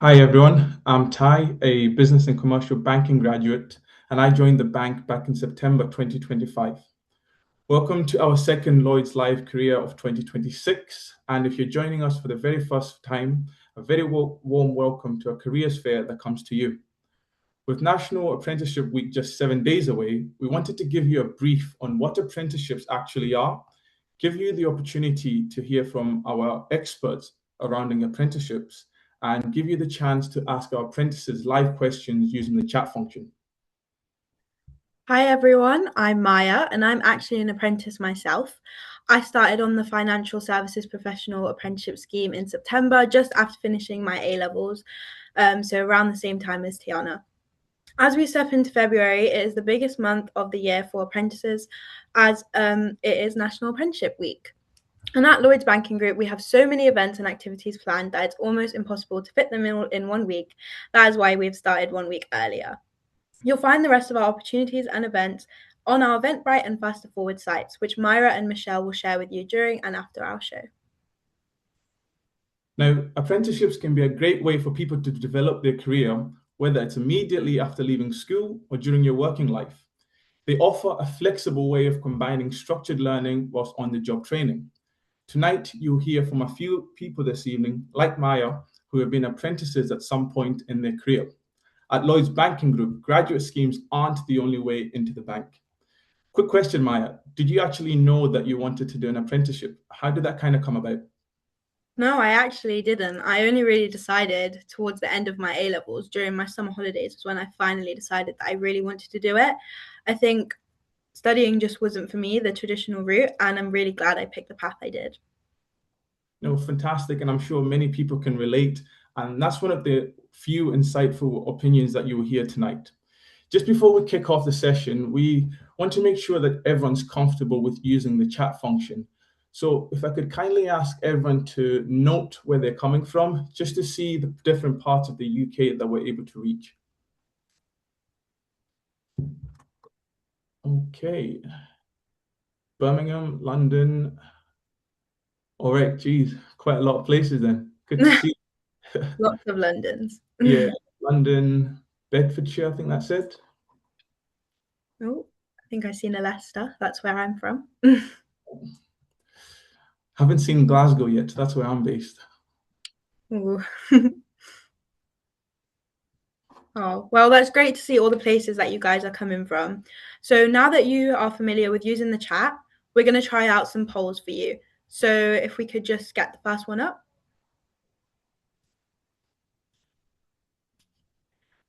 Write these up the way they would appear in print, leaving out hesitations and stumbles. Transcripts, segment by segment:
Hi everyone, I'm Ty, a business and commercial banking graduate, and I joined the bank back in September 2025. Welcome to our second Lloyds Live Career of 2026, and if you're joining us for the very first time, a very warm welcome to a careers fair that comes to you. With National Apprenticeship Week just 7 days away, we wanted to give you a brief on what apprenticeships actually are, give you the opportunity to hear from our experts surrounding apprenticeships, and give you the chance to ask our apprentices live questions using the chat function. Hi everyone, I'm Maya and I'm actually an apprentice myself. I started on the Financial Services Professional Apprenticeship Scheme in September, just after finishing my A-levels, so around the same time as Tiana. As we step into February, it is the biggest month of the year for apprentices as it is National Apprenticeship Week. And at Lloyds Banking Group, we have so many events and activities planned that it's almost impossible to fit them in 1 week. That is why we've started 1 week earlier. You'll find the rest of our opportunities and events on our Eventbrite and Faster Forward sites, which Myra and Michelle will share with you during and after our show. Now, apprenticeships can be a great way for people to develop their career, whether it's immediately after leaving school or during your working life. They offer a flexible way of combining structured learning whilst on-the-job training. Tonight, you'll hear from a few people this evening, like Maya, who have been apprentices at some point in their career. At Lloyds Banking Group, graduate schemes aren't the only way into the bank. Quick question, Maya. Did you actually know that you wanted to do an apprenticeship? How did that kind of come about? No, I actually didn't. I only really decided towards the end of my A-levels during my summer holidays was when I finally decided that I really wanted to do it. I think studying just wasn't for me, the traditional route, and I'm really glad I picked the path I did. No, fantastic. And I'm sure many people can relate. And that's one of the few insightful opinions that you will hear tonight. Just before we kick off the session, we want to make sure that everyone's comfortable with using the chat function. So if I could kindly ask everyone to note where they're coming from, just to see the different parts of the UK that we're able to reach. Okay. Birmingham, London. All right, geez, quite a lot of places then. Good to see. Lots of Londons. Yeah, London, Bedfordshire, I think that's it. Oh, I think I've seen a Leicester. That's where I'm from. Haven't seen Glasgow yet. That's where I'm based. Oh, well, that's great to see all the places that you guys are coming from. So now that you are familiar with using the chat, we're going to try out some polls for you. So if we could just get the first one up.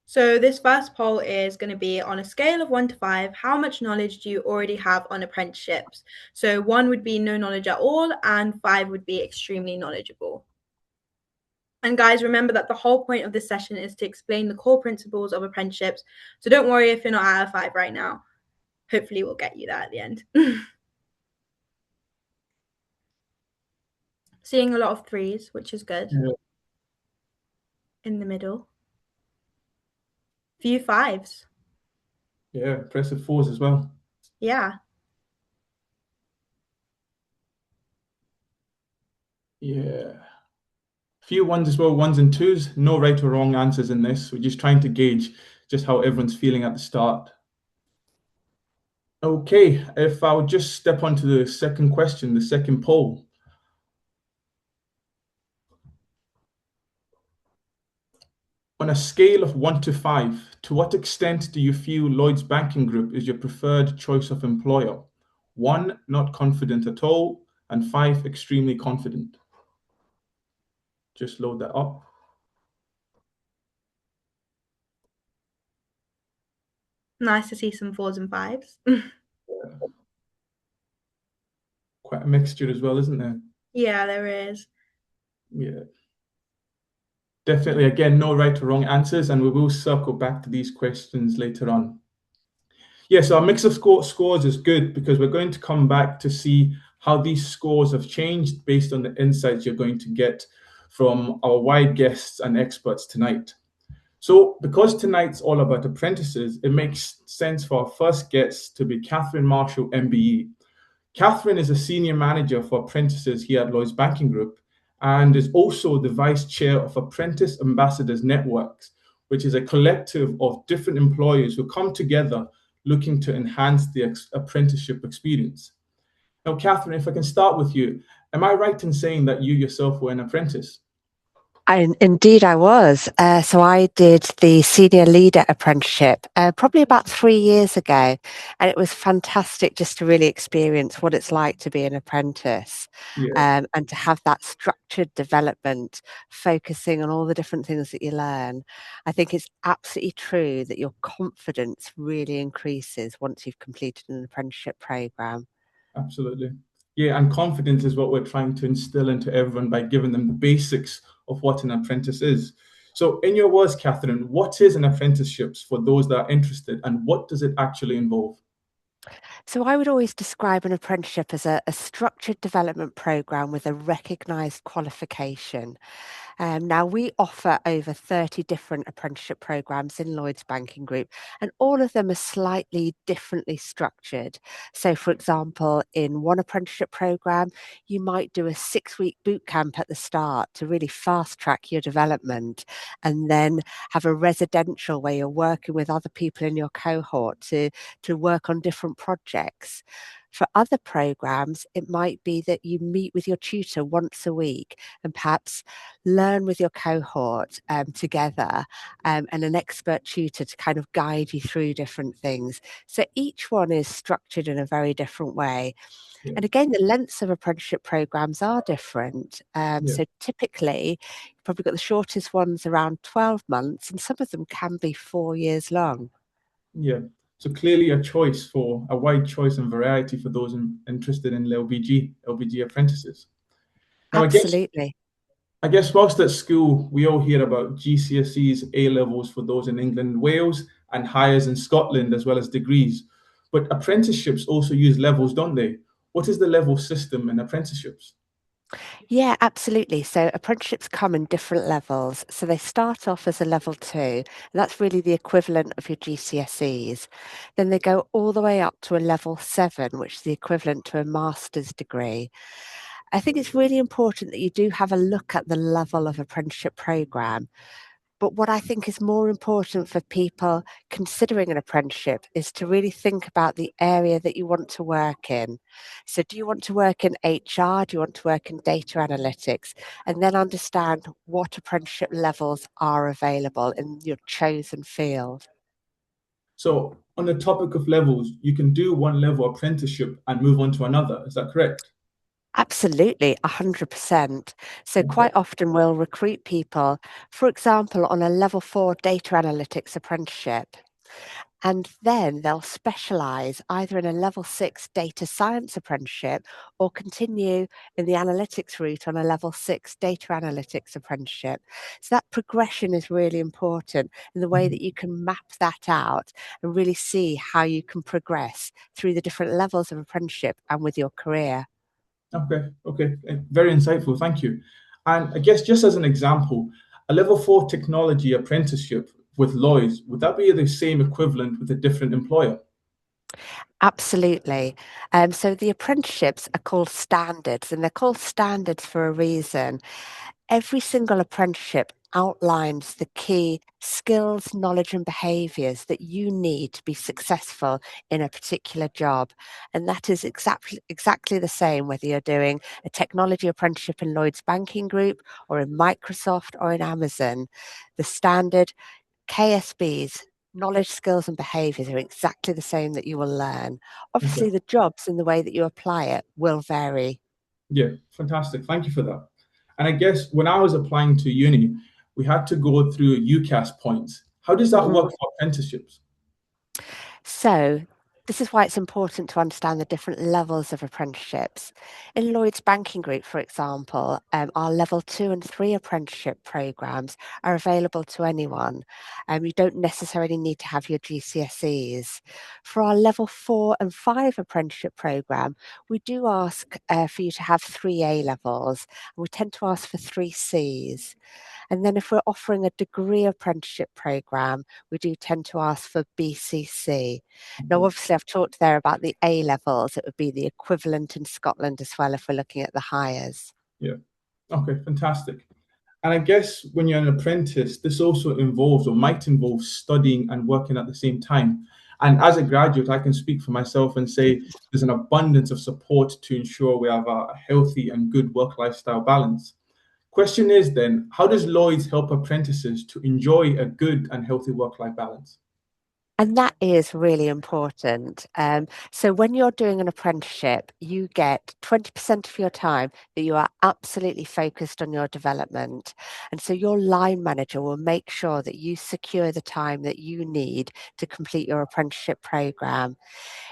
So this first poll is going to be on a scale of 1 to 5, how much knowledge do you already have on apprenticeships? So 1 would be no knowledge at all, and 5 would be extremely knowledgeable. And guys, remember that the whole point of this session is to explain the core principles of apprenticeships. So don't worry if you're not at a 5 right now. Hopefully we'll get you there at the end. Seeing a lot of 3s, which is good. Yeah. In the middle. Few 5s. Yeah, impressive 4s as well. Yeah. Yeah. Few 1s as well, 1s and 2s. No right or wrong answers in this. We're just trying to gauge just how everyone's feeling at the start. Okay, if I'll just step onto the second question, the second poll. On a scale of 1 to 5, to what extent do you feel Lloyds Banking Group is your preferred choice of employer? 1, not confident at all, and 5, extremely confident. Just load that up. Nice to see some 4s and 5s. Quite a mixture as well, isn't there? Yeah, there is. Yeah. Definitely, again, no right or wrong answers, and we will circle back to these questions later on. Yeah, so our mix of scores is good because we're going to come back to see how these scores have changed based on the insights you're going to get from our wide guests and experts tonight. So because tonight's all about apprentices, it makes sense for our first guest to be Catherine Marshall, MBE. Catherine is a senior manager for apprentices here at Lloyds Banking Group, and is also the vice chair of Apprentice Ambassadors Networks, which is a collective of different employers who come together looking to enhance the apprenticeship experience. Now, Catherine, if I can start with you, am I right in saying that you yourself were an apprentice? Indeed, I was. So I did the senior leader apprenticeship probably about 3 years ago, and it was fantastic just to really experience what it's like to be an apprentice, Yeah, and to have that structured development, focusing on all the different things that you learn. I think it's absolutely true that your confidence really increases once you've completed an apprenticeship program. absolutely. Yeah, and confidence is what we're trying to instill into everyone by giving them the basics of what an apprentice is. So, in your words, Catherine, what is an apprenticeship for those that are interested, and what does it actually involve? So I would always describe an apprenticeship as a structured development program with a recognised qualification. Now, we offer over 30 different apprenticeship programs in Lloyds Banking Group, and all of them are slightly differently structured. So, for example, in one apprenticeship program, you might do a 6 week boot camp at the start to really fast track your development, and then have a residential where you're working with other people in your cohort to work on different projects. For other programs, it might be that you meet with your tutor once a week and perhaps learn with your cohort together, and an expert tutor to kind of guide you through different things. So each one is structured in a very different way. Yeah, And again, the lengths of apprenticeship programs are different. yeah, So typically, you've probably got the shortest ones around 12 months, and some of them can be 4 years long. yeah. So clearly, a wide choice and variety for those interested in LBG apprentices. Now, Absolutely. I guess whilst at school, we all hear about GCSEs, A levels for those in England and Wales, and hires in Scotland, as well as degrees. But apprenticeships also use levels, don't they? What is the level system in apprenticeships? Yeah, absolutely. So apprenticeships come in different levels. So they start off as a level two, and that's really the equivalent of your GCSEs. Then they go all the way up to a level seven, which is the equivalent to a master's degree. I think it's really important that you do have a look at the level of apprenticeship program. But what I think is more important for people considering an apprenticeship is to really think about the area that you want to work in. So, do you want to work in HR? Do you want to work in data analytics? And then understand what apprenticeship levels are available in your chosen field. So, on the topic of levels, you can do one level apprenticeship and move on to another. Is that correct? Absolutely, 100%. So, Okay. quite often we'll recruit people, for example, on a level four data analytics apprenticeship. And then they'll specialise either in a level six data science apprenticeship or continue in the analytics route on a level six data analytics apprenticeship. So that progression is really important in the way Mhm. that you can map that out and really see how you can progress through the different levels of apprenticeship and with your career. Okay, okay. Very insightful. Thank you. And I guess just as an example, a level four technology apprenticeship with Lloyds, would that be the same equivalent with a different employer? Absolutely. So the apprenticeships are called standards, and they're called standards for a reason. Every single apprenticeship outlines the key skills, knowledge, and behaviours that you need to be successful in a particular job. And that is exactly the same whether you're doing a technology apprenticeship in Lloyds Banking Group or in Microsoft or in Amazon. The standard KSBs, knowledge, skills, and behaviours are exactly the same that you will learn. Okay. Obviously, the jobs and the way that you apply it will vary. Yeah, fantastic. Thank you for that. And I guess when I was applying to uni, we had to go through UCAS points. How does that Mhm. work for apprenticeships? So, this is why it's important to understand the different levels of apprenticeships. In Lloyds Banking Group, for example, our level two and three apprenticeship programs are available to anyone. You don't necessarily need to have your GCSEs. For our level four and five apprenticeship program, we do ask for you to have three A levels, and we tend to ask for three Cs. And then if we're offering a degree apprenticeship program, we do tend to ask for BCC. Now, Okay. obviously, I've talked there about the A levels. It would be the equivalent in Scotland as well if we're looking at the hires. Yeah. Okay, fantastic. And I guess when you're an apprentice, this also involves or might involve studying and working at the same time. And as a graduate, I can speak for myself and say there's an abundance of support to ensure we have a healthy and good work lifestyle balance. Question is then, how does Lloyds help apprentices to enjoy a good and healthy work life balance? And that is really important. So when you're doing an apprenticeship, you get 20% of your time that you are absolutely focused on your development. And so your line manager will make sure that you secure the time that you need to complete your apprenticeship program.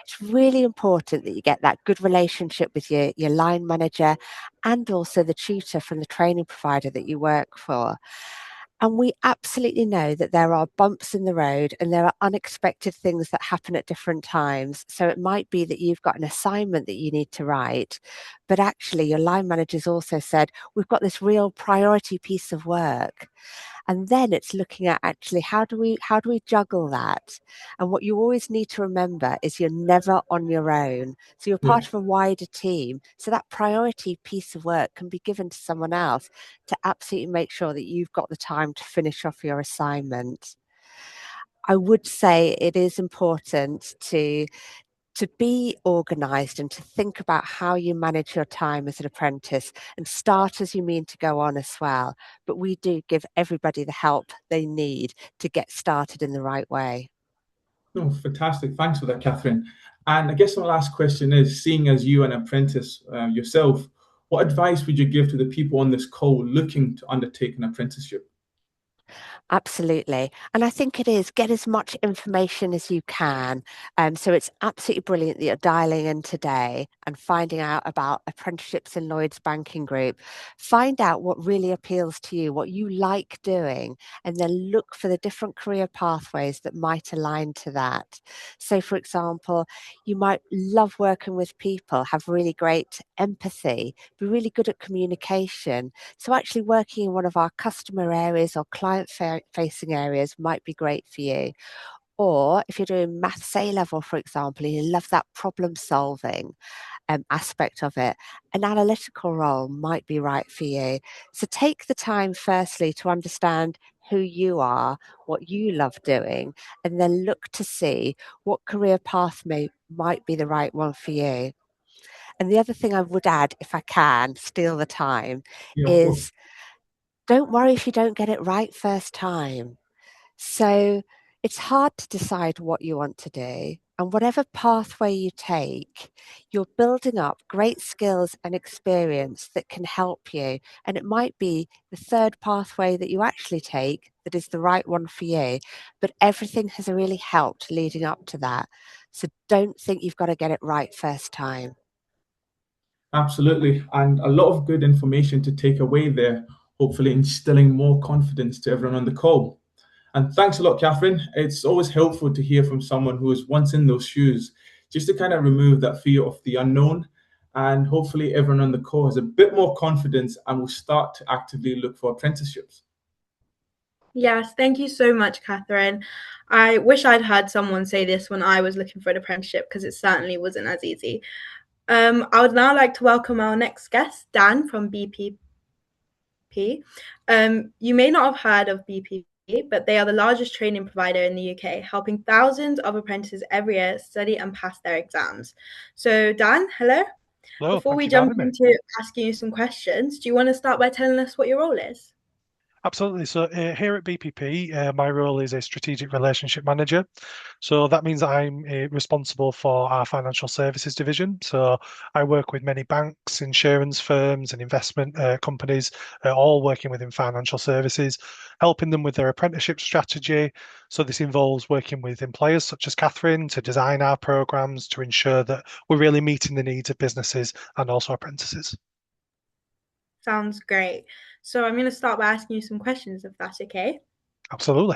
It's really important that you get that good relationship with your line manager and also the tutor from the training provider that you work for. And we absolutely know that there are bumps in the road and there are unexpected things that happen at different times. So it might be that you've got an assignment that you need to write, but actually your line manager's also said, we've got this real priority piece of work. And then it's looking at actually how do we juggle that? And what you always need to remember is you're never on your own. So you're Yeah. part of a wider team. So that priority piece of work can be given to someone else to absolutely make sure that you've got the time to finish off your assignment. I would say it is important to be organised and to think about how you manage your time as an apprentice and start as you mean to go on as well. But we do give everybody the help they need to get started in the right way. No, fantastic. Thanks for that, Catherine. And I guess my last question is, seeing as you an apprentice yourself, what advice would you give to the people on this call looking to undertake an apprenticeship? Absolutely. And I think it is get as much information as you can. So it's absolutely brilliant that you're dialing in today and finding out about apprenticeships in Lloyds Banking Group. Find out what really appeals to you, what you like doing, and then look for the different career pathways that might align to that. So, for example, you might love working with people, have really great empathy, be really good at communication. So actually working in one of our customer areas or client-facing areas might be great for you. Or if you're doing maths A level, for example, and you love that problem solving aspect of it, an analytical role might be right for you. So take the time firstly to understand who you are, what you love doing, and then look to see what career path might be the right one for you. And the other thing I would add, if I can steal the time, Yeah, of course. is don't worry if you don't get it right first time. So it's hard to decide what you want to do. And whatever pathway you take, you're building up great skills and experience that can help you. And it might be the third pathway that you actually take that is the right one for you. But everything has really helped leading up to that. So don't think you've got to get it right first time. Absolutely. And a lot of good information to take away there, hopefully instilling more confidence to everyone on the call. And thanks a lot, Catherine. It's always helpful to hear from someone who was once in those shoes, just to kind of remove that fear of the unknown. And hopefully, everyone on the call has a bit more confidence and will start to actively look for apprenticeships. Yes, thank you so much, Catherine. I wish I'd heard someone say this when I was looking for an apprenticeship because it certainly wasn't as easy. I would now like to welcome our next guest, Dan from BPP. You may not have heard of BPP, but they are the largest training provider in the UK, helping thousands of apprentices every year study and pass their exams. So, Dan, hello. Hello, Before thank we you for jump having me. into asking you some questions, do you want to start by telling us what your role is? Absolutely. So here at BPP, my role is a strategic relationship manager. So that means that I'm responsible for our financial services division. So I work with many banks, insurance firms, and investment companies, all working within financial services, helping them with their apprenticeship strategy. So this involves working with employers such as Catherine to design our programs to ensure that we're really meeting the needs of businesses and also apprentices. Sounds great. So I'm going to start by asking you some questions, if that's okay. Absolutely.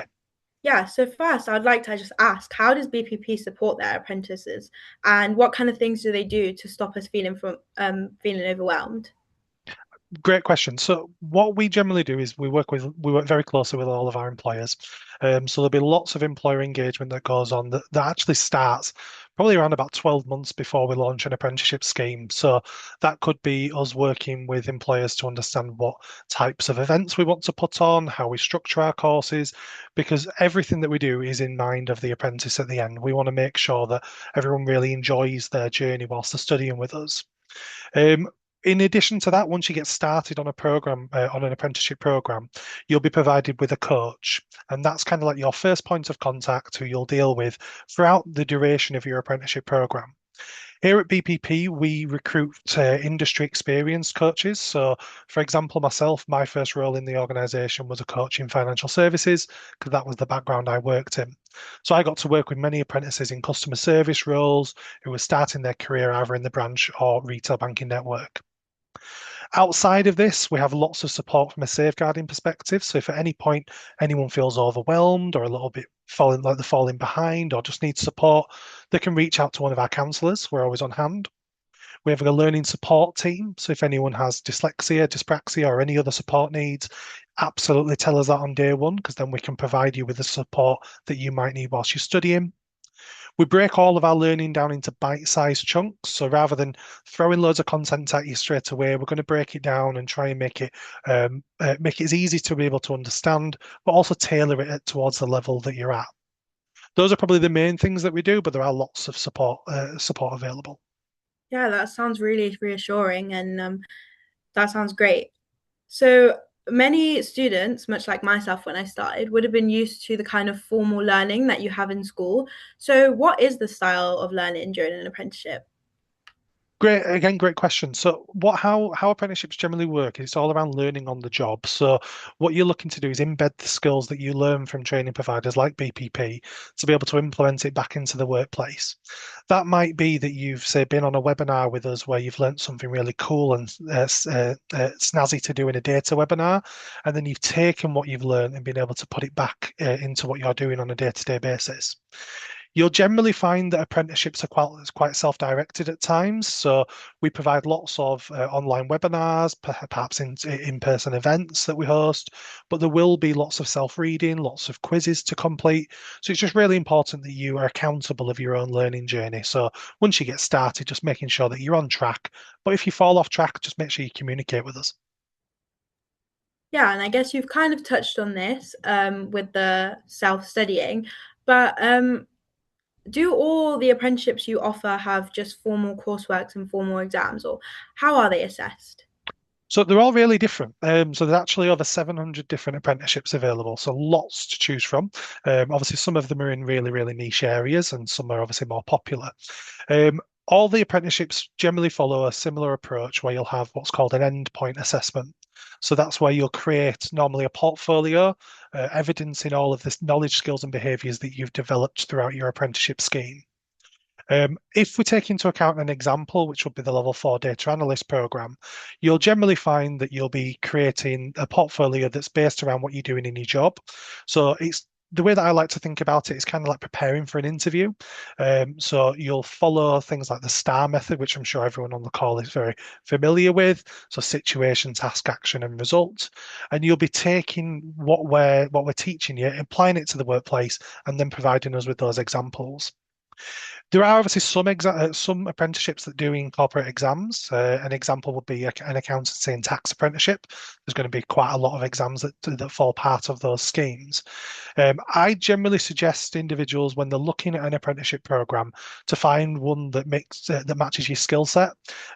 Yeah, so first, I'd like to just ask, how does BPP support their apprentices, and what kind of things do they do to stop us feeling overwhelmed? Great question. So what we generally do is we work very closely with all of our employers. So there'll be lots of employer engagement that goes on that actually starts probably around about 12 months before we launch an apprenticeship scheme. So that could be us working with employers to understand what types of events we want to put on, how we structure our courses, because everything that we do is in mind of the apprentice at the end. We want to make sure that everyone really enjoys their journey whilst they're studying with us. In addition to that, once you get started on a program, on an apprenticeship program, you'll be provided with a coach. And that's kind of like your first point of contact who you'll deal with throughout the duration of your apprenticeship program. Here at BPP, we recruit industry experienced coaches. So, for example, myself, my first role in the organisation was a coach in financial services, because that was the background I worked in. So I got to work with many apprentices in customer service roles who were starting their career either in the branch or retail banking network. Outside of this, we have lots of support from a safeguarding perspective. So if at any point anyone feels overwhelmed or a little bit falling like they're falling behind or just need support, they can reach out to one of our counsellors. We're always on hand. We have a learning support team. So if anyone has dyslexia, dyspraxia, or any other support needs, absolutely tell us that on day one, because then we can provide you with the support that you might need whilst you're studying. We break all of our learning down into bite-sized chunks. So rather than throwing loads of content at you straight away, we're going to break it down and try and make it as easy to be able to understand, but also tailor it towards the level that you're at. Those are probably the main things that we do, but there are lots of support available. Yeah, that sounds really reassuring, and that sounds great. So many students, much like myself when I started, would have been used to the kind of formal learning that you have in school. So what is the style of learning during an apprenticeship? Great question. So how apprenticeships generally work is it's all around learning on the job. So what you're looking to do is embed the skills that you learn from training providers like BPP to be able to implement it back into the workplace. That might be that you've, say, been on a webinar with us where you've learned something really cool and snazzy to do in a data webinar, and then you've taken what you've learned and been able to put it back into what you're doing on a day-to-day basis. You'll generally find that apprenticeships are quite self-directed at times. So we provide lots of online webinars, perhaps in-person events that we host, but there will be lots of self-reading, lots of quizzes to complete. So it's just really important that you are accountable of your own learning journey. So once you get started, just making sure that you're on track. But if you fall off track, just make sure you communicate with us. Yeah, and I guess you've kind of touched on this with the self-studying, but do all the apprenticeships you offer have just formal courseworks and formal exams, or how are they assessed? So they're all really different. So there's actually over 700 different apprenticeships available, so lots to choose from. Obviously, some of them are in really, really niche areas, and some are obviously more popular. All the apprenticeships generally follow a similar approach where you'll have what's called an endpoint assessment. So that's where you'll create normally a portfolio, evidencing all of this knowledge, skills, and behaviours that you've developed throughout your apprenticeship scheme. If we take into account an example, which would be the Level 4 Data Analyst program, you'll generally find that you'll be creating a portfolio that's based around what you're doing in your job. So it's the way that I like to think about it is kind of like preparing for an interview. So you'll follow things like the STAR method, which I'm sure everyone on the call is very familiar with. So situation, task, action, and result. And you'll be taking what we're teaching you, applying it to the workplace, and then providing us with those examples. There are obviously some apprenticeships that do incorporate exams. An example would be an accountancy and tax apprenticeship. There's going to be quite a lot of exams that fall part of those schemes. I generally suggest individuals when they're looking at an apprenticeship program to find one that matches your skill set.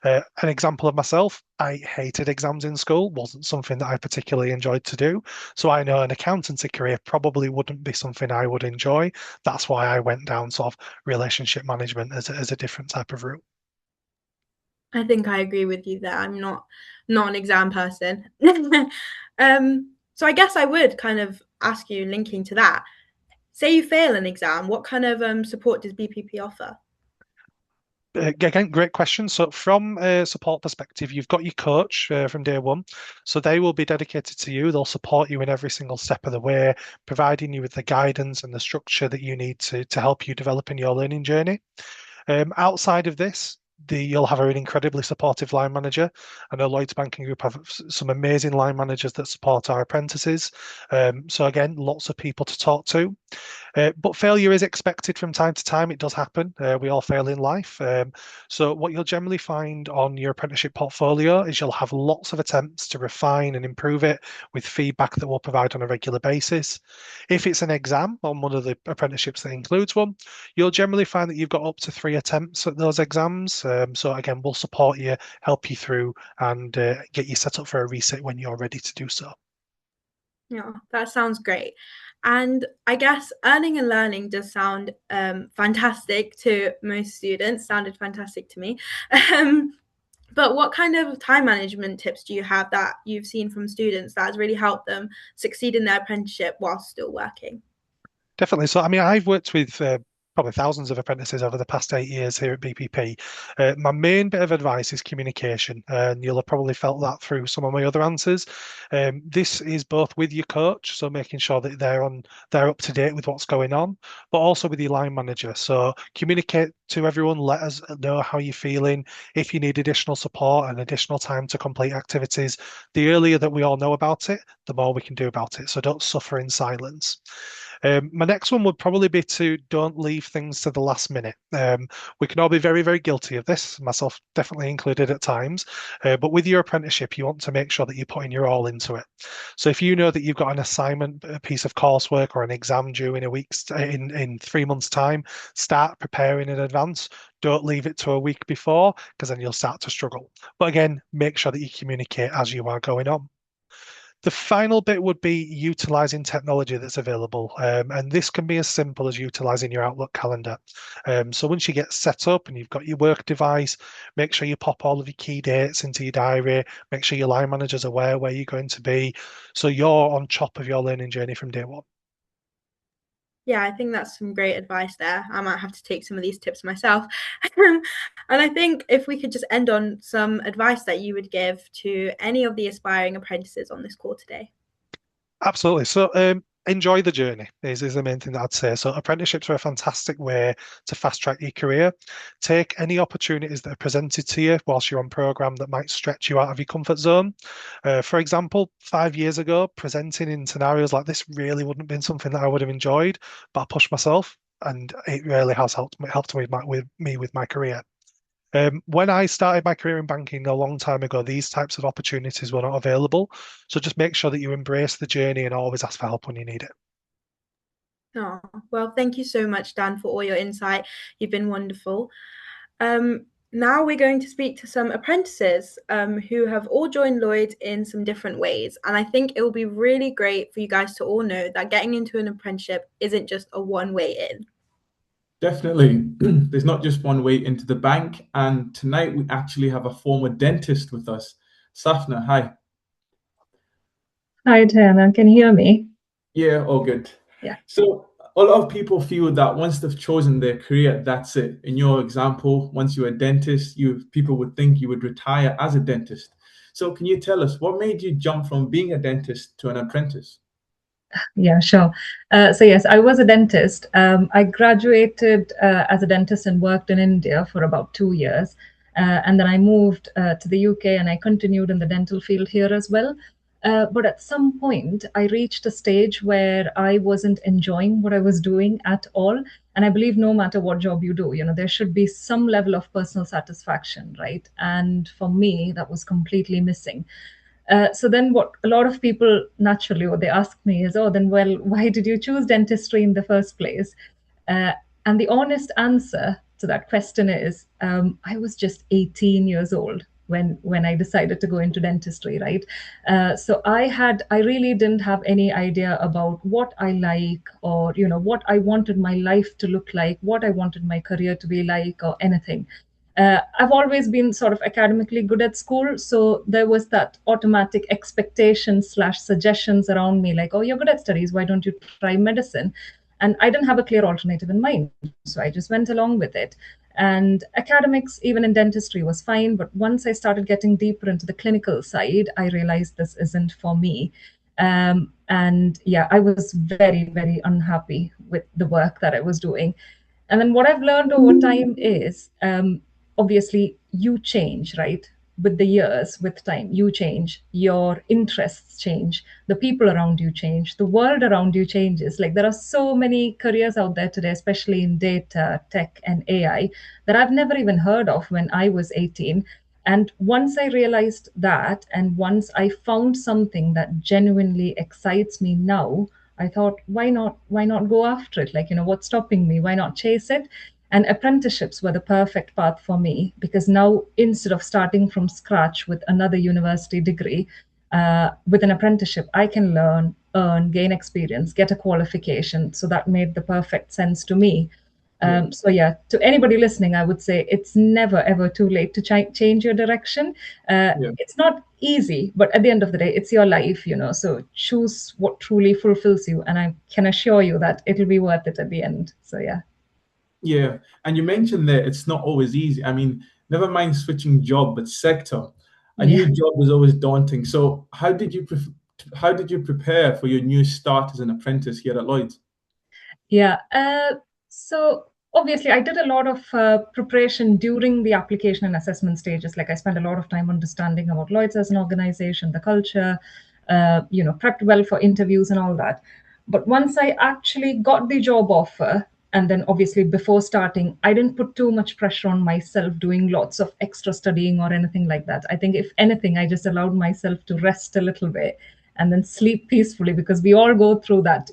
An example of myself, I hated exams in school, wasn't something that I particularly enjoyed to do. So I know an accountancy career probably wouldn't be something I would enjoy. That's why I went down sort of relationship management as a different type of route. I think I agree with you there. I'm not an exam person. So I guess I would kind of ask you, linking to that, say you fail an exam, what kind of support does BPP offer? Again, great question. So from a support perspective, you've got your coach from day one. So they will be dedicated to you. They'll support you in every single step of the way, providing you with the guidance and the structure that you need to help you develop in your learning journey. Outside of this, you'll have an incredibly supportive line manager. I know Lloyds Banking Group have some amazing line managers that support our apprentices. So again, lots of people to talk to. But failure is expected from time to time. It does happen. We all fail in life. So what you'll generally find on your apprenticeship portfolio is you'll have lots of attempts to refine and improve it with feedback that we'll provide on a regular basis. If it's an exam on one of the apprenticeships that includes one, you'll generally find that you've got up to 3 attempts at those exams. So again, we'll support you, help you through, and get you set up for a resit when you're ready to do so. Yeah, that sounds great. And I guess earning and learning does sound fantastic to most students, sounded fantastic to me. But what kind of time management tips do you have that you've seen from students that has really helped them succeed in their apprenticeship while still working? Definitely. So, I mean, I've worked with probably thousands of apprentices over the past 8 years here at BPP. My main bit of advice is communication, and you'll have probably felt that through some of my other answers. This is both with your coach, so making sure that they're up to date with what's going on, but also with your line manager. So communicate to everyone, let us know how you're feeling. If you need additional support and additional time to complete activities, the earlier that we all know about it, the more we can do about it. So don't suffer in silence. My next one would probably be to don't leave things to the last minute. We can all be very, very guilty of this, myself definitely included at times. But with your apprenticeship, you want to make sure that you're putting your all into it. So if you know that you've got an assignment, a piece of coursework, or an exam due in in 3 months' time, start preparing in advance. Don't leave it to a week before, because then you'll start to struggle. But again, make sure that you communicate as you are going on. The final bit would be utilizing technology that's available. And this can be as simple as utilizing your Outlook calendar. So once you get set up and you've got your work device, make sure you pop all of your key dates into your diary, make sure your line manager's aware where you're going to be, so you're on top of your learning journey from day one. Yeah, I think that's some great advice there. I might have to take some of these tips myself. And I think if we could just end on some advice that you would give to any of the aspiring apprentices on this call today. Absolutely. So enjoy the journey is the main thing that I'd say. So apprenticeships are a fantastic way to fast track your career. Take any opportunities that are presented to you whilst you're on program that might stretch you out of your comfort zone. For example, 5 years ago, presenting in scenarios like this really wouldn't have been something that I would have enjoyed, but I pushed myself, and it really has helped me with my career. When I started my career in banking a long time ago, these types of opportunities were not available. So just make sure that you embrace the journey and always ask for help when you need it. Oh, well, thank you so much, Dan, for all your insight. You've been wonderful. Now we're going to speak to some apprentices who have all joined Lloyds in some different ways. And I think it will be really great for you guys to all know that getting into an apprenticeship isn't just a one-way in. Definitely. There's not just one way into the bank. And tonight we actually have a former dentist with us. Safna, hi. Hi, Tana. Can you hear me? Yeah, all good. Yeah. So a lot of people feel that once they've chosen their career, that's it. In your example, once you're a dentist, people would think you would retire as a dentist. So can you tell us what made you jump from being a dentist to an apprentice? Yeah, sure. So yes, I was a dentist. I graduated as a dentist and worked in India for about 2 years. And then I moved to the UK and I continued in the dental field here as well. But at some point, I reached a stage where I wasn't enjoying what I was doing at all. And I believe no matter what job you do, there should be some level of personal satisfaction, right? And for me, that was completely missing. So then what a lot of people naturally what they ask me is, oh, then, well, why did you choose dentistry in the first place? And the honest answer to that question is, I was just 18 years old when I decided to go into dentistry, right? So I really didn't have any idea about what I like, or what I wanted my life to look like, what I wanted my career to be like, or anything. I've always been sort of academically good at school, so there was that automatic expectation / suggestions around me, like, oh, you're good at studies, why don't you try medicine? And I didn't have a clear alternative in mind, so I just went along with it. And academics, even in dentistry, was fine, but once I started getting deeper into the clinical side, I realized this isn't for me. And yeah, I was very, very unhappy with the work that I was doing. And then what I've learned over time is, obviously you change, right? With the years, with time, you change, your interests change, the people around you change, the world around you changes. Like there are so many careers out there today, especially in data, tech, and AI, that I've never even heard of when I was 18. And once I realized that, and once I found something that genuinely excites me now, I thought, why not? Why not go after it? Like, what's stopping me? Why not chase it? And apprenticeships were the perfect path for me, because now, instead of starting from scratch with another university degree, with an apprenticeship, I can learn, earn, gain experience, get a qualification. So that made the perfect sense to me. So yeah, to anybody listening, I would say it's never ever too late to change your direction. It's not easy, but at the end of the day, it's your life, So choose what truly fulfills you, and I can assure you that it'll be worth it at the end. So yeah. Yeah, and you mentioned that it's not always easy. I mean, never mind switching job, but sector. A new job is always daunting. So how did you prepare for your new start as an apprentice here at Lloyds? Yeah. So obviously, I did a lot of preparation during the application and assessment stages. Like I spent a lot of time understanding about Lloyds as an organization, the culture, prepped well for interviews and all that. But once I actually got the job offer, and then obviously before starting, I didn't put too much pressure on myself doing lots of extra studying or anything like that. I think if anything, I just allowed myself to rest a little bit and then sleep peacefully, because we all go through that,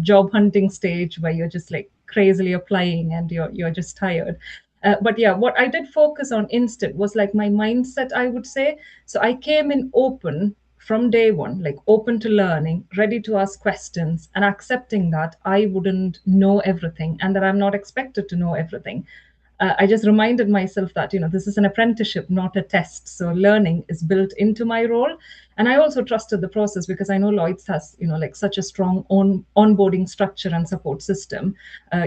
job hunting stage where you're just like crazily applying and you're just tired. But yeah, what I did focus on instead was like my mindset, I would say. So I came in open from day one, like open to learning, ready to ask questions, and accepting that I wouldn't know everything and that I'm not expected to know everything. I just reminded myself that, this is an apprenticeship, not a test. So learning is built into my role. And I also trusted the process, because I know Lloyds has, like such a strong onboarding structure and support system.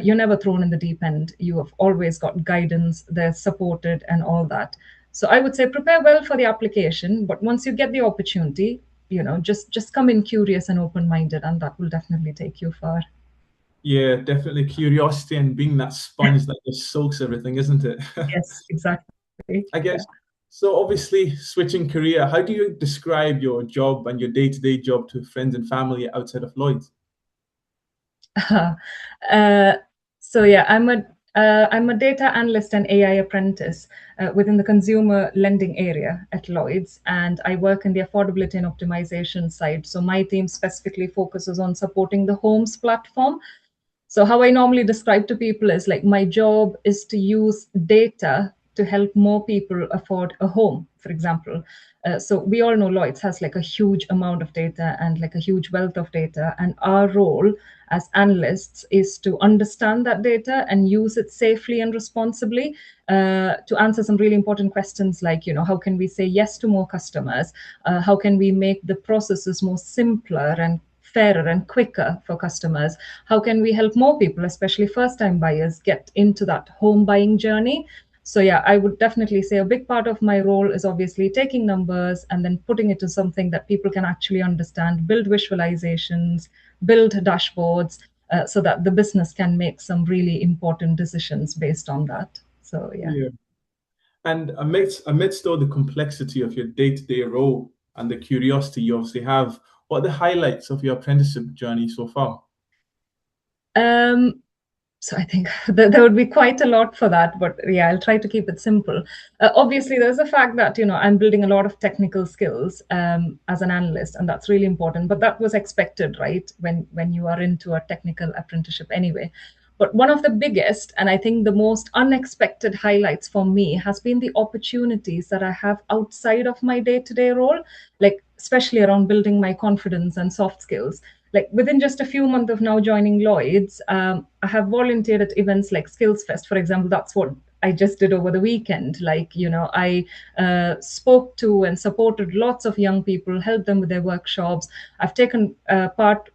You're never thrown in the deep end. You have always got guidance, they're supported and all that. So I would say prepare well for the application, but once you get the opportunity, just come in curious and open-minded, and that will definitely take you far. Yeah, definitely curiosity and being that sponge that just soaks everything, isn't it? Yes, exactly. I guess. So obviously switching career, how do you describe your job and your day-to-day job to friends and family outside of Lloyds? So yeah, I'm a data analyst and AI apprentice within the consumer lending area at Lloyds, and I work in the affordability and optimization side. So my team specifically focuses on supporting the homes platform. So how I normally describe to people is like my job is to use data to help more people afford a home, for example. So we all know Lloyds has like a huge amount of data and like a huge wealth of data. And our role as analysts is to understand that data and use it safely and responsibly to answer some really important questions like, how can we say yes to more customers? How can we make the processes more simpler and fairer and quicker for customers? How can we help more people, especially first-time buyers, get into that home buying journey? So yeah, I would definitely say a big part of my role is obviously taking numbers and then putting it to something that people can actually understand, build visualizations, build dashboards, so that the business can make some really important decisions based on that. So yeah. And amidst all the complexity of your day-to-day role and the curiosity you obviously have, what are the highlights of your apprenticeship journey so far? So I think that there would be quite a lot for that, but yeah, I'll try to keep it simple. Obviously, there's the fact that, I'm building a lot of technical skills as an analyst, and that's really important. But that was expected, right? When you are into a technical apprenticeship anyway. But one of the biggest, and I think the most unexpected highlights for me has been the opportunities that I have outside of my day-to-day role, like especially around building my confidence and soft skills. Like within just a few months of now joining Lloyds, I have volunteered at events like Skills Fest, for example. That's what I just did over the weekend. Like, I spoke to and supported lots of young people, helped them with their workshops. I've taken part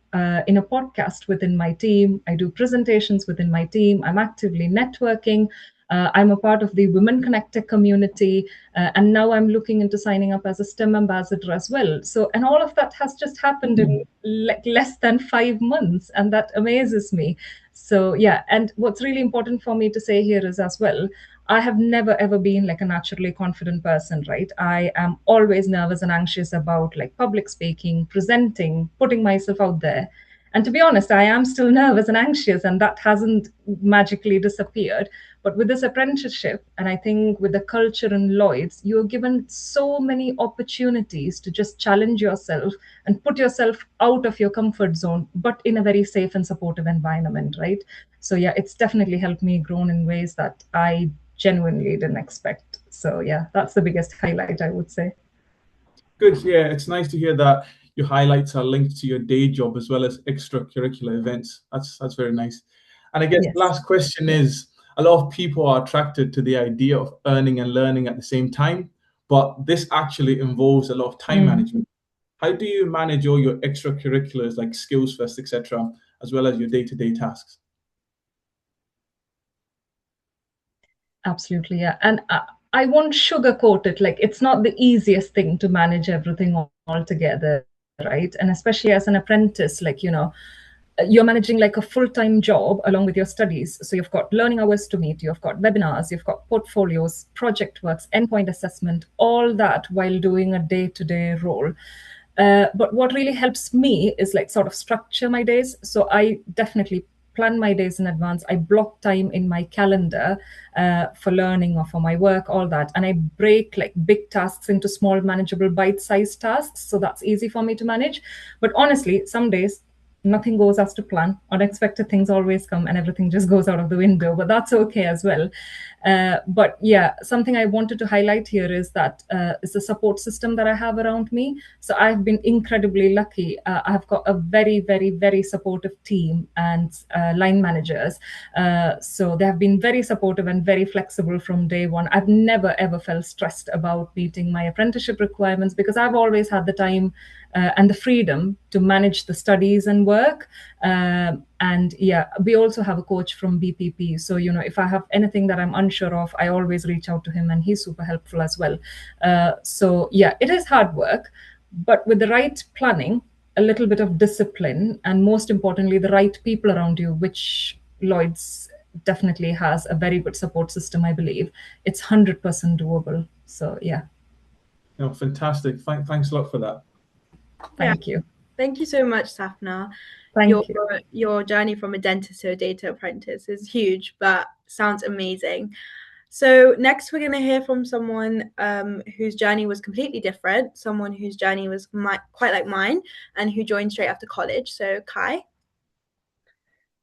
in a podcast within my team. I do presentations within my team. I'm actively networking. I'm a part of the Women Connected community, and now I'm looking into signing up as a STEM ambassador as well. So, and all of that has just happened in like less than 5 months, and that amazes me. So, yeah, and what's really important for me to say here is as well, I have never ever been like a naturally confident person, right? I am always nervous and anxious about like public speaking, presenting, putting myself out there. And to be honest, I am still nervous and anxious, and that hasn't magically disappeared. But with this apprenticeship, and I think with the culture in Lloyd's, you're given so many opportunities to just challenge yourself and put yourself out of your comfort zone, but in a very safe and supportive environment, right? So yeah, it's definitely helped me grow in ways that I genuinely didn't expect. So yeah, that's the biggest highlight, I would say. Good. Yeah, it's nice to hear that your highlights are linked to your day job as well as extracurricular events. That's very nice. And I guess the Yes. last question is, a lot of people are attracted to the idea of earning and learning at the same time, but this actually involves a lot of time management. How do you manage all your extracurriculars like skills fest, etc., as well as your day-to-day tasks? Absolutely, yeah. And I won't sugarcoat it. Like, it's not the easiest thing to manage everything all together, right? And especially as an apprentice, like, you're managing like a full-time job along with your studies. So you've got learning hours to meet, you've got webinars, you've got portfolios, project works, endpoint assessment, all that while doing a day-to-day role. But what really helps me is like sort of structure my days. So I definitely plan my days in advance. I block time in my calendar for learning or for my work, all that. And I break like big tasks into small, manageable, bite-sized tasks. So that's easy for me to manage. But honestly, some days nothing goes as to plan. Unexpected things always come and everything just goes out of the window, but that's okay as well. But yeah, something I wanted to highlight here is that is the support system that I have around me. So I've been incredibly lucky. I've got a very, very, very supportive team and line managers. So they have been very supportive and very flexible from day one. I've never ever felt stressed about meeting my apprenticeship requirements because I've always had the time and the freedom to manage the studies and work. And yeah, we also have a coach from BPP. So, if I have anything that I'm unsure of, I always reach out to him and he's super helpful as well. So yeah, it is hard work, but with the right planning, a little bit of discipline, and most importantly, the right people around you, which Lloyd's definitely has a very good support system, I believe, it's 100% doable. So yeah. No, fantastic. Thanks a lot for that. Thank you. Thank you so much, Safna. Thank you. Your journey from a dentist to a data apprentice is huge, but sounds amazing. So next, we're going to hear from someone whose journey was completely different, someone whose journey was quite like mine, and who joined straight after college. So Kai.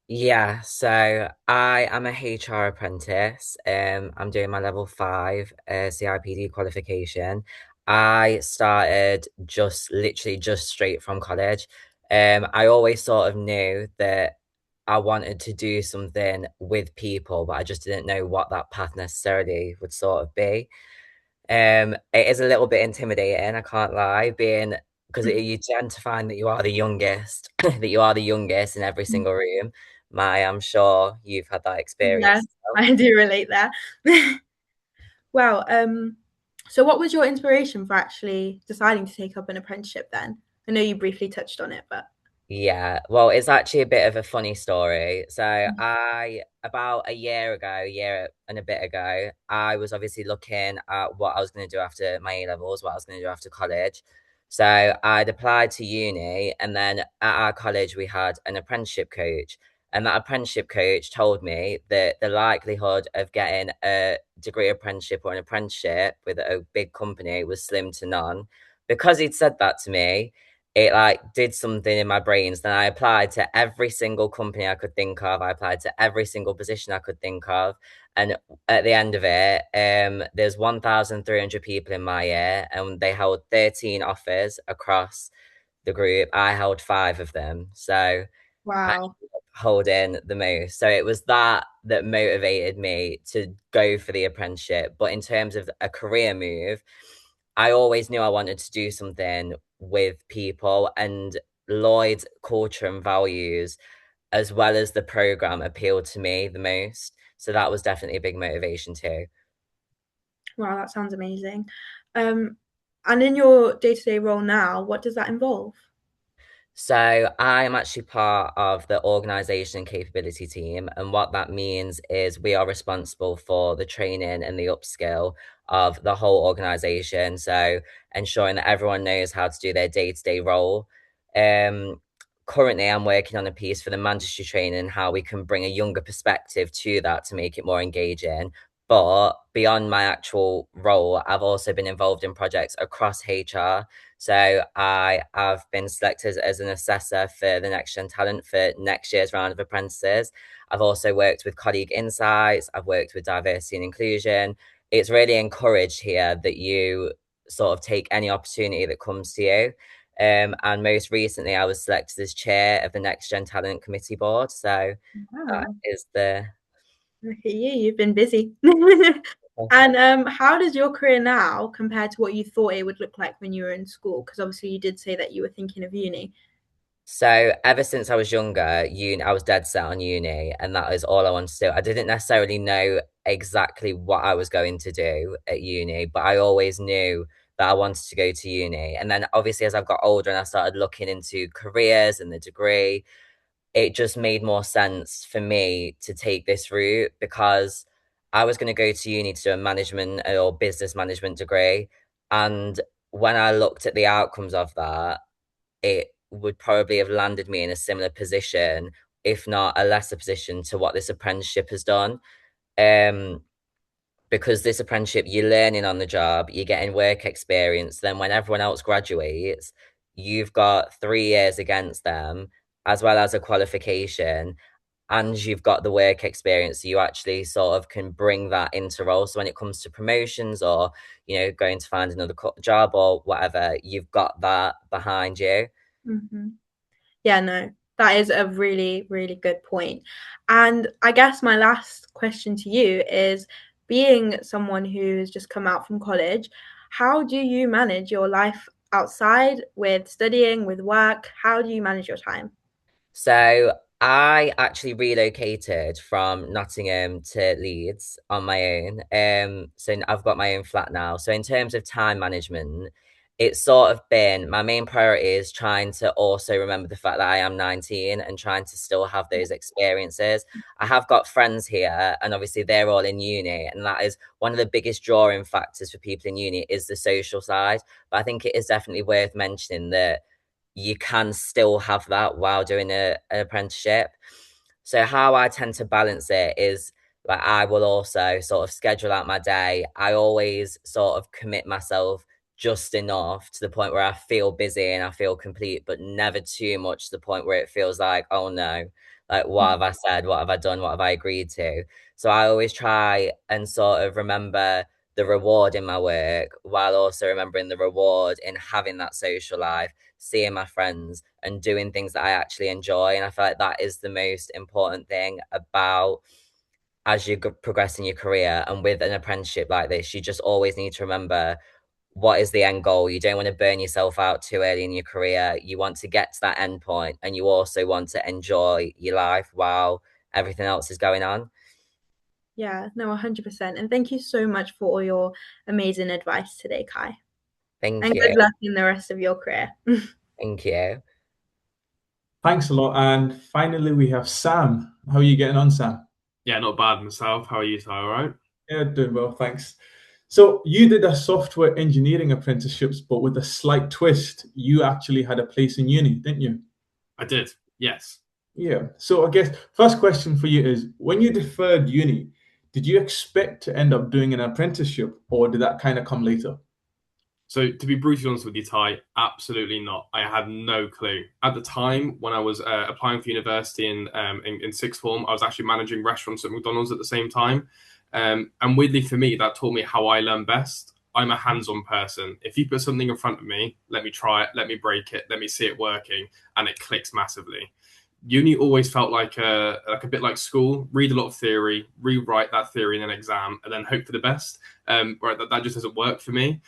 Yeah, so I am a HR apprentice. I'm doing my level 5 CIPD qualification. I started literally just straight from college. I always sort of knew that I wanted to do something with people, but I just didn't know what that path necessarily would sort of be. It is a little bit intimidating, I can't lie, because you tend to find that you are the youngest, that you are the youngest in every single room. I'm sure you've had that experience. Yes, I do relate there. Wow. So what was your inspiration for actually deciding to take up an apprenticeship then? I know you briefly touched on it, but Yeah, well, it's actually a bit of a funny story. So about a year and a bit ago, I was obviously looking at what I was going to do after my A-levels, what I was going to do after college. So I'd applied to uni, and then at our college, we had an apprenticeship coach. And that apprenticeship coach told me that the likelihood of getting a degree apprenticeship or an apprenticeship with a big company was slim to none. Because he'd said that to me, it like did something in my brains. Then I applied to every single company I could think of. I applied to every single position I could think of. And at the end of it, there's 1,300 people in my year, and they held 13 offers across the group. I held 5 of them. So I wow. ended up holding the most. So it was that motivated me to go for the apprenticeship. But in terms of a career move, I always knew I wanted to do something with people, and Lloyd's culture and values, as well as the program, appealed to me the most. So that was definitely a big motivation too. Wow, that sounds amazing. And in your day-to-day role now, what does that involve? So I'm actually part of the organisation and capability team, and what that means is we are responsible for the training and the upskill of the whole organisation. So ensuring that everyone knows how to do their day-to-day role. Currently, I'm working on a piece for the mandatory training and how we can bring a younger perspective to that to make it more engaging. But beyond my actual role, I've also been involved in projects across HR. So I have been selected as an assessor for the Next Gen Talent for next year's round of apprentices. I've also worked with colleague insights. I've worked with diversity and inclusion. It's really encouraged here that you sort of take any opportunity that comes to you. And most recently, I was selected as chair of the Next Gen Talent Committee Board. So that is the... Look at you, you've been busy. And how does your career now compare to what you thought it would look like when you were in school? Because obviously you did say that you were thinking of uni. So ever since I was younger, I was dead set on uni, and that is all I wanted to do. I didn't necessarily know exactly what I was going to do at uni, but I always knew that I wanted to go to uni. And then obviously as I've got older and I started looking into careers and the degree, it just made more sense for me to take this route because I was going to go to uni to do a management or business management degree. And when I looked at the outcomes of that, it would probably have landed me in a similar position, if not a lesser position, to what this apprenticeship has done. Because this apprenticeship, you're learning on the job, you're getting work experience. Then when everyone else graduates, you've got 3 years against them, as well as a qualification, and you've got the work experience. So you actually sort of can bring that into role. So when it comes to promotions or, going to find another job or whatever, you've got that behind you. Mm-hmm. Yeah, no, that is a really, really good point. And I guess my last question to you is, being someone who's just come out from college, how do you manage your life outside with studying, with work? How do you manage your time? So I actually relocated from Nottingham to Leeds on my own. So I've got my own flat now. So in terms of time management, it's sort of been my main priority is trying to also remember the fact that I am 19 and trying to still have those experiences. I have got friends here, and obviously they're all in uni, and that is one of the biggest drawing factors for people in uni is the social side. But I think it is definitely worth mentioning that you can still have that while doing an apprenticeship. So how I tend to balance it is like I will also sort of schedule out my day. I always sort of commit myself just enough to the point where I feel busy and I feel complete, but never too much to the point where it feels like, oh no, like what have I said? What have I done? What have I agreed to? So I always try and sort of remember the reward in my work while also remembering the reward in having that social life, seeing my friends and doing things that I actually enjoy. And I feel like that is the most important thing about as you progress in your career. And with an apprenticeship like this, you just always need to remember what is the end goal. You don't want to burn yourself out too early in your career. You want to get to that end point, and you also want to enjoy your life while everything else is going on. Yeah, no, 100%. And thank you so much for all your amazing advice today, Kai. Thank and you. good luck in the rest of your career. Thank you. Thanks a lot. And finally, we have Sam. How are you getting on, Sam? Yeah, not bad myself. How are you, Ty? All right? Yeah, doing well, thanks. So you did a software engineering apprenticeships, but with a slight twist. You actually had a place in uni, didn't you? I did, yes. Yeah. So I guess first question for you is, when you deferred uni, did you expect to end up doing an apprenticeship, or did that kind of come later? So to be brutally honest with you, Ty, absolutely not. I had no clue. At the time when I was applying for university in sixth form, I was actually managing restaurants at McDonald's at the same time. And weirdly for me, that taught me how I learn best. I'm a hands-on person. If you put something in front of me, let me try it, let me break it, let me see it working, and it clicks massively. Uni always felt like a bit like school. Read a lot of theory, rewrite that theory in an exam, and then hope for the best. Right, that just doesn't work for me.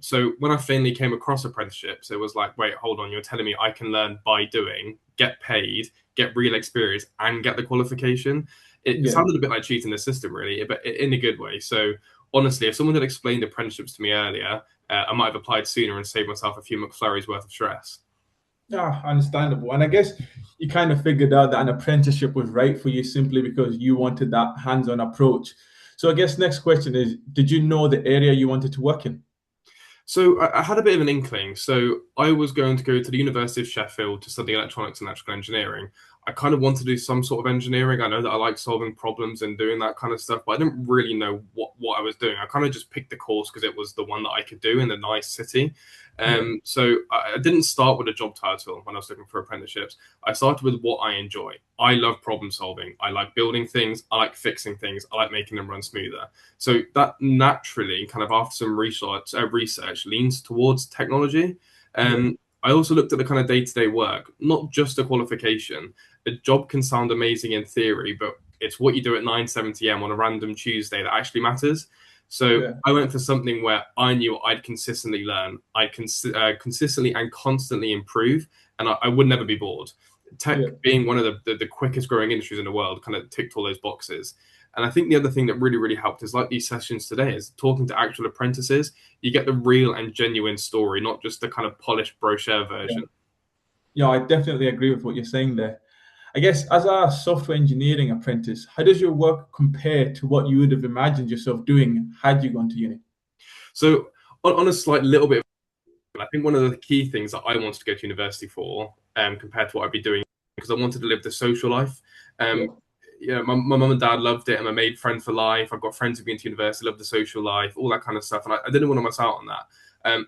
So when I finally came across apprenticeships, it was like, wait, hold on, you're telling me I can learn by doing, get paid, get real experience, and get the qualification? It sounded a bit like cheating the system, really, but in a good way. So honestly, if someone had explained apprenticeships to me earlier, I might have applied sooner and saved myself a few McFlurries worth of stress. Yeah, understandable. And I guess you kind of figured out that an apprenticeship was right for you simply because you wanted that hands-on approach. So I guess next question is, did you know the area you wanted to work in? So I had a bit of an inkling. So I was going to go to the University of Sheffield to study electronics and electrical engineering. I kind of wanted to do some sort of engineering. I know that I like solving problems and doing that kind of stuff, but I didn't really know what I was doing. I kind of just picked the course because it was the one that I could do in a nice city. So I didn't start with a job title when I was looking for apprenticeships. I started with what I enjoy. I love problem solving. I like building things. I like fixing things. I like making them run smoother. So that naturally, kind of after some research leans towards technology. I also looked at the kind of day-to-day work, not just a qualification. A job can sound amazing in theory, but it's what you do at 9:70 a.m. on a random Tuesday that actually matters. So Yeah. I went for something where I knew I'd consistently learn, I'd consistently and constantly improve, and I would never be bored. Tech Yeah. being one of the quickest growing industries in the world kind of ticked all those boxes. And I think the other thing that really, really helped is like these sessions today is talking to actual apprentices. You get the real and genuine story, not just the kind of polished brochure version. Yeah, I definitely agree with what you're saying there. I guess as a software engineering apprentice, how does your work compare to what you would have imagined yourself doing had you gone to uni? So on a slight little bit, I think one of the key things that I wanted to go to university for, compared to what I'd be doing, because I wanted to live the social life. My mum and dad loved it, and I made friends for life. I've got friends who've been to university, love the social life, all that kind of stuff, and I didn't want to miss out on that.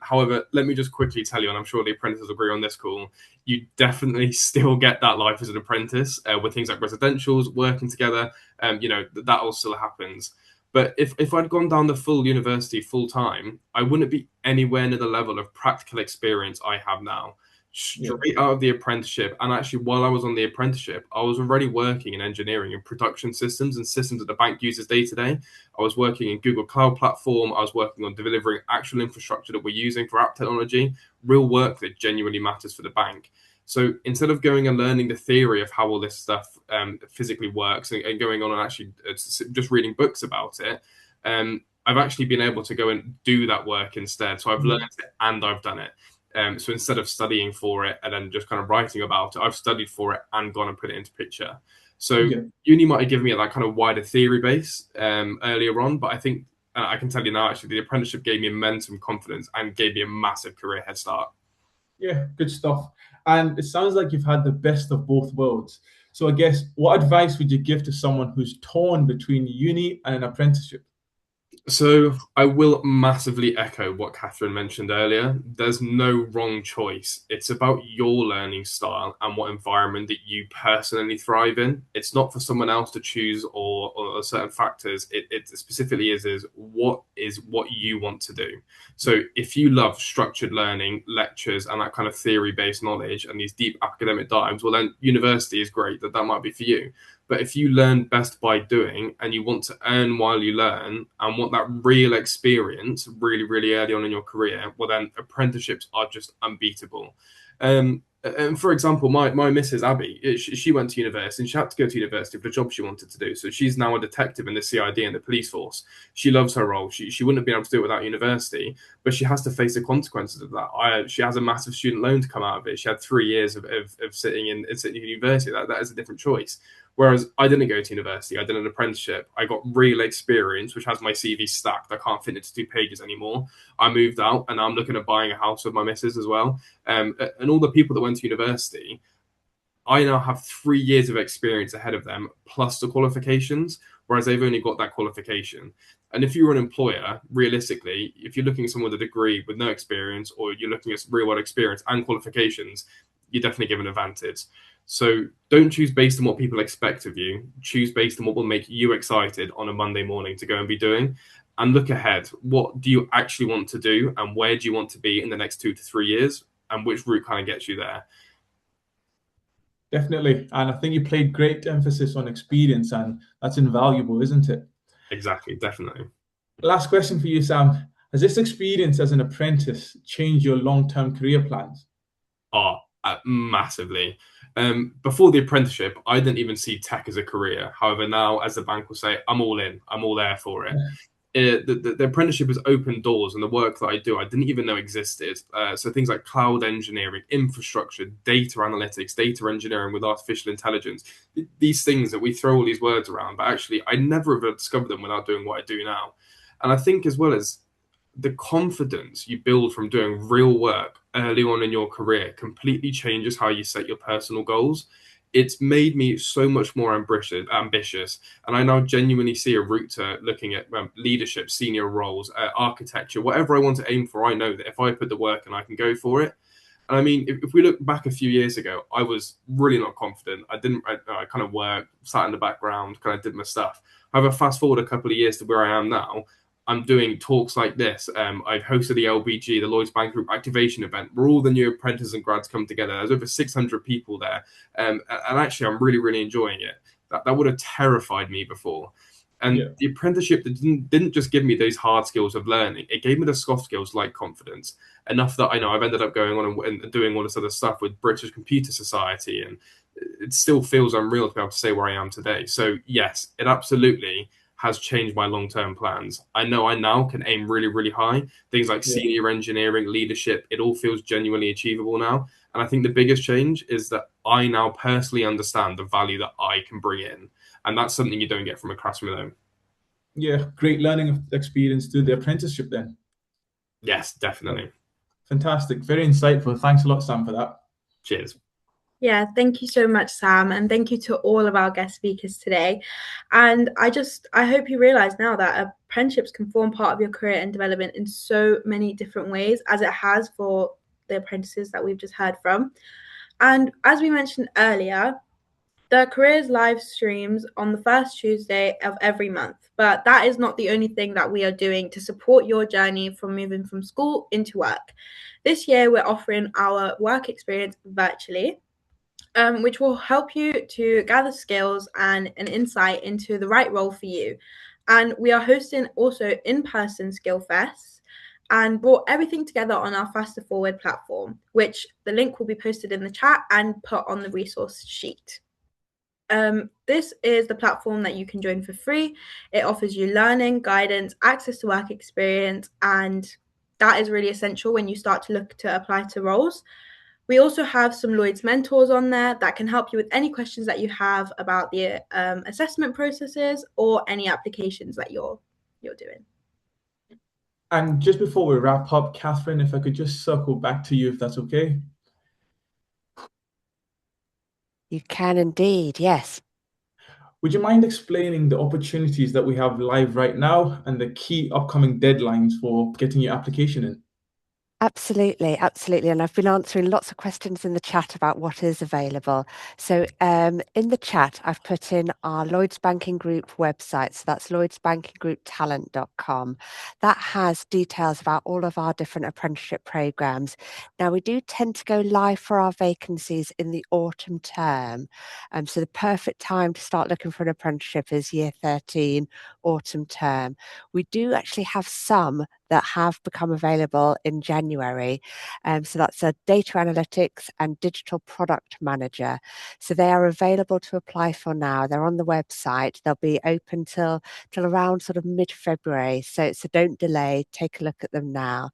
However, let me just quickly tell you, and I'm sure the apprentices agree on this call, you definitely still get that life as an apprentice with things like residentials, working together. That all still happens. But if I'd gone down the full university full time, I wouldn't be anywhere near the level of practical experience I have now. Straight out of the apprenticeship, and actually while I was on the apprenticeship, I was already working in engineering and production systems and systems that the bank uses day to day. I was working in Google Cloud Platform. I was working on delivering actual infrastructure that we're using for app technology, real work that genuinely matters for the bank. So instead of going and learning the theory of how all this stuff physically works and going on and actually just reading books about it, I've actually been able to go and do that work instead. So I've learned it and I've done it. So instead of studying for it and then just kind of writing about it, I've studied for it and gone and put it into picture. So uni might have given me that kind of wider theory base earlier on, but I think I can tell you now, actually, the apprenticeship gave me immense confidence and gave me a massive career head start. Yeah, good stuff. And it sounds like you've had the best of both worlds. So I guess what advice would you give to someone who's torn between uni and an apprenticeship? So I will massively echo what Catherine mentioned earlier. There's no wrong choice. It's about your learning style and what environment that you personally thrive in. It's not for someone else to choose or certain factors. It specifically is what you want to do. So if you love structured learning, lectures, and that kind of theory-based knowledge and these deep academic dives, well then university is great. That might be for you. But if you learn best by doing and you want to earn while you learn and want that real experience really, really early on in your career, well, then apprenticeships are just unbeatable. And for example, my Mrs. Abby, she went to university and she had to go to university for the job she wanted to do. So she's now a detective in the CID and the police force. She loves her role. She wouldn't have been able to do it without university, but she has to face the consequences of that. She has a massive student loan to come out of it. She had 3 years of sitting in university. That is a different choice. Whereas I didn't go to university, I did an apprenticeship. I got real experience, which has my CV stacked. I can't fit into 2 pages anymore. I moved out and now I'm looking at buying a house with my missus as well. And all the people that went to university, I now have 3 years of experience ahead of them, plus the qualifications, whereas they've only got that qualification. And if you're an employer, realistically, if you're looking at someone with a degree with no experience, or you're looking at real world experience and qualifications, you're definitely given an advantage. So don't choose based on what people expect of you. Choose based on what will make you excited on a Monday morning to go and be doing. And look ahead. What do you actually want to do? And where do you want to be in the next 2 to 3 years? And which route kind of gets you there? Definitely. And I think you played great emphasis on experience, and that's invaluable, isn't it? Exactly, definitely. Last question for you, Sam. Has this experience as an apprentice changed your long-term career plans? Massively. Before the apprenticeship, I didn't even see tech as a career. However, now, as the bank will say, I'm all in. I'm all there for it. the apprenticeship has opened doors, and the work that I do, I didn't even know existed. So things like cloud engineering, infrastructure, data analytics, data engineering with artificial intelligence, these things that we throw all these words around, but actually I never have discovered them without doing what I do now. And I think as well as the confidence you build from doing real work early on in your career completely changes how you set your personal goals. It's made me so much more ambitious, and I now genuinely see a route to looking at leadership, senior roles, architecture, whatever I want to aim for. I know that if I put the work in, I can go for it. And I mean, if we look back a few years ago, I was really not confident. I kind of worked, sat in the background, kind of did my stuff. However, fast forward a couple of years to where I am now, I'm doing talks like this. I've hosted the LBG, the Lloyds Banking Group activation event, where all the new apprentices and grads come together. There's over 600 people there. And actually, I'm really, really enjoying it. That would have terrified me before. And the apprenticeship didn't just give me those hard skills of learning. It gave me the soft skills like confidence, enough that I know I've ended up going on and doing all this other stuff with British Computer Society. And it still feels unreal to be able to say where I am today. So yes, it absolutely has changed my long-term plans. I know I now can aim really, really high. Things like senior engineering, leadership, it all feels genuinely achievable now. And I think the biggest change is that I now personally understand the value that I can bring in. And that's something you don't get from a classroom alone. Yeah, great learning experience through the apprenticeship then. Yes, definitely. Fantastic. Very insightful. Thanks a lot, Sam, for that. Cheers. Yeah, thank you so much, Sam, and thank you to all of our guest speakers today. And I hope you realize now that apprenticeships can form part of your career and development in so many different ways, as it has for the apprentices that we've just heard from. And as we mentioned earlier, the careers live streams on the first Tuesday of every month. But that is not the only thing that we are doing to support your journey from moving from school into work. This year, we're offering our work experience virtually, which will help you to gather skills and an insight into the right role for you. And we are hosting also in-person skill fests and brought everything together on our Faster Forward platform, which the link will be posted in the chat and put on the resource sheet. This is the platform that you can join for free. It offers you learning, guidance, access to work experience, and that is really essential when you start to look to apply to roles. We also have some Lloyds mentors on there that can help you with any questions that you have about the assessment processes or any applications that you're doing. And just before we wrap up, Catherine, if I could just circle back to you, if that's okay. You can indeed, yes. Would you mind explaining the opportunities that we have live right now and the key upcoming deadlines for getting your application in? Absolutely, absolutely. And I've been answering lots of questions in the chat about what is available. So in the chat, I've put in our Lloyds Banking Group website. So that's lloydsbankinggrouptalent.com. That has details about all of our different apprenticeship programs. Now, we do tend to go live for our vacancies in the autumn term. So the perfect time to start looking for an apprenticeship is year 13, autumn term. We do actually have some that have become available in January. So that's a data analytics and digital product manager. So they are available to apply for now. They're on the website. They'll be open till around sort of mid-February. So don't delay, take a look at them now.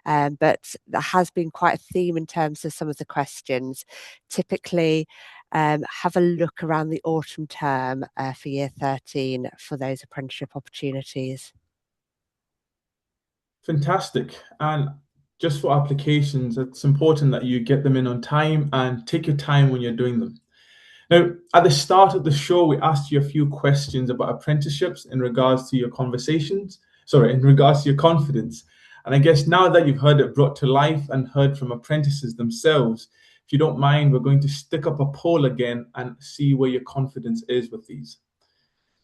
But there has been quite a theme in terms of some of the questions. Typically, have a look around the autumn term for year 13 for those apprenticeship opportunities. Fantastic. And just for applications, it's important that you get them in on time and take your time when you're doing them. Now, at the start of the show, we asked you a few questions about apprenticeships in regards to your in regards to your confidence. And I guess now that you've heard it brought to life and heard from apprentices themselves, if you don't mind, we're going to stick up a poll again and see where your confidence is with these.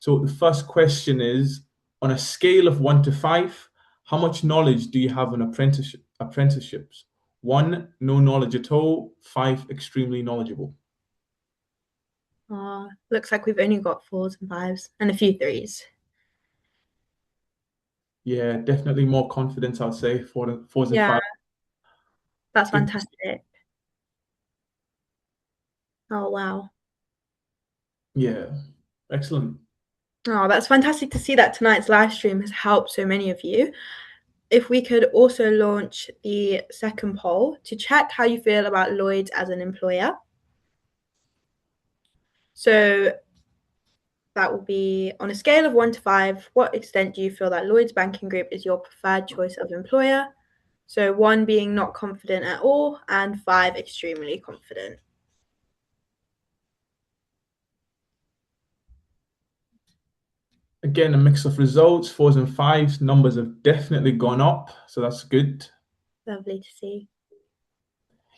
So the first question is, on a scale of 1 to 5, how much knowledge do you have on apprenticeships? 1, no knowledge at all. 5, extremely knowledgeable. Looks like we've only got 4s and 5s and a few 3s. Yeah, definitely more confidence, I'd say, 4s and 5s. That's fantastic. Oh, wow. Yeah, excellent. Oh, that's fantastic to see that tonight's live stream has helped so many of you. If we could also launch the second poll to check how you feel about Lloyds as an employer. So that will be on a scale of 1 to 5, what extent do you feel that Lloyds Banking Group is your preferred choice of employer? So 1 being not confident at all and 5 extremely confident. Again, a mix of results, 4s and 5s. Numbers have definitely gone up, so that's good. Lovely to see.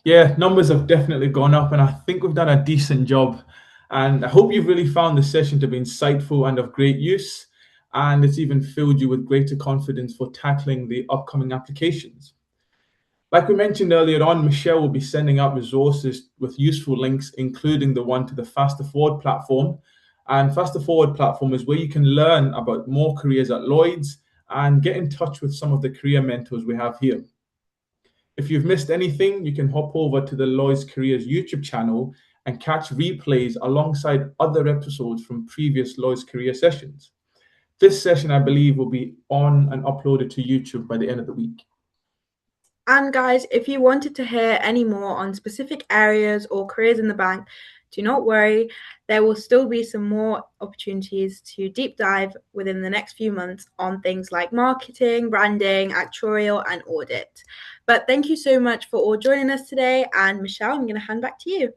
Yeah, numbers have definitely gone up, and I think we've done a decent job. And I hope you've really found the session to be insightful and of great use, and it's even filled you with greater confidence for tackling the upcoming applications. Like we mentioned earlier on, Michelle will be sending out resources with useful links, including the one to the Faster Forward platform. And Faster Forward platform is where you can learn about more careers at Lloyds and get in touch with some of the career mentors we have here. If you've missed anything, you can hop over to the Lloyds Careers YouTube channel and catch replays alongside other episodes from previous Lloyds Career sessions. This session, I believe, will be on and uploaded to YouTube by the end of the week. And guys, if you wanted to hear any more on specific areas or careers in the bank, do not worry. There will still be some more opportunities to deep dive within the next few months on things like marketing, branding, actuarial, and audit. But thank you so much for all joining us today. And Michelle, I'm going to hand back to you.